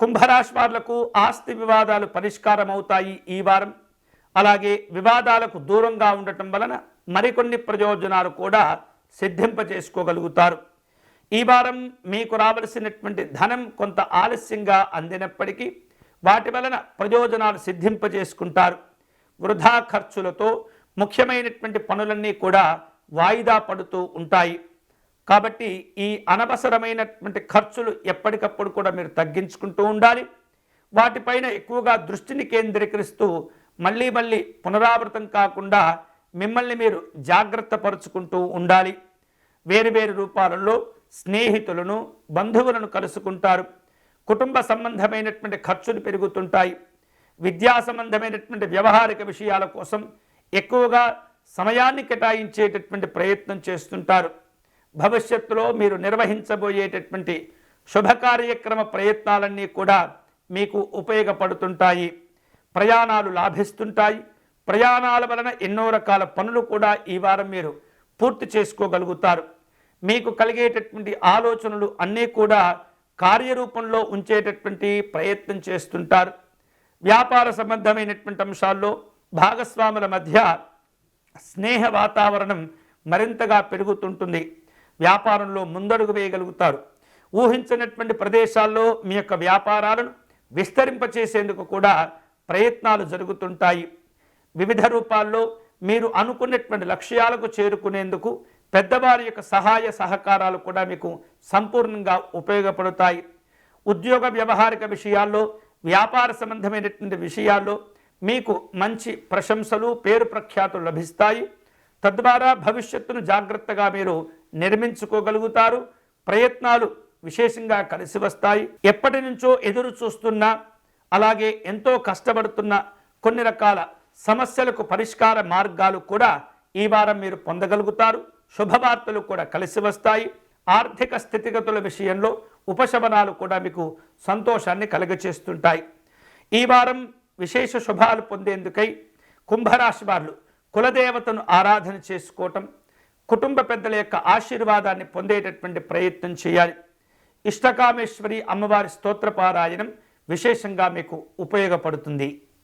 కుంభరాశి వాళ్లకు ఆస్తి వివాదాలు పరిష్కారం అవుతాయి ఈ వారం. అలాగే వివాదాలకు దూరంగా ఉండటం వలన మరికొన్ని ప్రయోజనాలు కూడా సిద్ధింపజేసుకోగలుగుతారు. ఈ వారం మీకు రావలసినటువంటి ధనం కొంత ఆలస్యంగా అందినప్పటికీ వాటి వలన ప్రయోజనాలు సిద్ధింపజేసుకుంటారు. వృధా ఖర్చులతో ముఖ్యమైనటువంటి పనులన్నీ కూడా వాయిదా పడుతూ ఉంటాయి. కాబట్టి ఈ అనవసరమైనటువంటి ఖర్చులు ఎప్పటికప్పుడు కూడా మీరు తగ్గించుకుంటూ ఉండాలి. వాటిపైన ఎక్కువగా దృష్టిని కేంద్రీకరిస్తూ మళ్ళీ పునరావృతం కాకుండా మిమ్మల్ని మీరు జాగ్రత్త పరుచుకుంటూ ఉండాలి. వేరు రూపాలలో స్నేహితులను బంధువులను కలుసుకుంటారు. కుటుంబ సంబంధమైనటువంటి ఖర్చులు పెరుగుతుంటాయి. విద్యా సంబంధమైనటువంటి వ్యవహారిక విషయాల కోసం ఎక్కువగా సమయాన్ని కేటాయించేటటువంటి ప్రయత్నం చేస్తుంటారు. భవిష్యత్తులో మీరు నిర్వహించబోయేటటువంటి శుభకార్యక్రమ ప్రయత్నాలన్నీ కూడా మీకు ఉపయోగపడుతుంటాయి. ప్రయాణాలు లాభిస్తుంటాయి. ప్రయాణాల వలన ఎన్నో రకాల పనులు కూడా ఈ వారం మీరు పూర్తి చేసుకోగలుగుతారు. మీకు కలిగేటటువంటి ఆలోచనలు అన్నీ కూడా కార్యరూపంలో ఉంచేటటువంటి ప్రయత్నం చేస్తుంటారు. వ్యాపార సంబంధమైనటువంటి అంశాల్లో భాగస్వాముల మధ్య స్నేహ వాతావరణం మరింతగా పెరుగుతుంటుంది. వ్యాపారంలో ముందడుగు వేయగలుగుతారు. ఊహించినటువంటి ప్రదేశాల్లో మీ యొక్క వ్యాపారాలను విస్తరింపచేసేందుకు కూడా ప్రయత్నాలు జరుగుతుంటాయి. వివిధ రూపాల్లో మీరు అనుకున్నటువంటి లక్ష్యాలకు చేరుకునేందుకు పెద్దవారి యొక్క సహాయ సహకారాలు కూడా మీకు సంపూర్ణంగా ఉపయోగపడతాయి. ఉద్యోగ వ్యవహారిక విషయాల్లో వ్యాపార సంబంధమైనటువంటి విషయాల్లో మీకు మంచి ప్రశంసలు పేరు ప్రఖ్యాతులు లభిస్తాయి. తద్వారా భవిష్యత్తును జాగ్రత్తగా మీరు నిర్మించుకోగలుగుతారు. ప్రయత్నాలు విశేషంగా కలిసి వస్తాయి. ఎప్పటి నుంచో ఎదురు చూస్తున్న అలాగే ఎంతో కష్టపడుతున్న కొన్ని రకాల సమస్యలకు పరిష్కార మార్గాలు కూడా ఈ వారం మీరు పొందగలుగుతారు. శుభవార్తలు కూడా కలిసి వస్తాయి. ఆర్థిక స్థితిగతుల విషయంలో ఉపశమనాలు కూడా మీకు సంతోషాన్ని కలుగచేస్తుంటాయి. ఈ వారం విశేష శుభాలు పొందేందుకై కుంభరాశి వారు కులదేవతను ఆరాధన చేసుకోవటం, కుటుంబ పెద్దల యొక్క ఆశీర్వాదాన్ని పొందేటటువంటి ప్రయత్నం చేయాలి. ఇష్టకామేశ్వరి అమ్మవారి స్తోత్రపారాయణం విశేషంగా మీకు ఉపయోగపడుతుంది.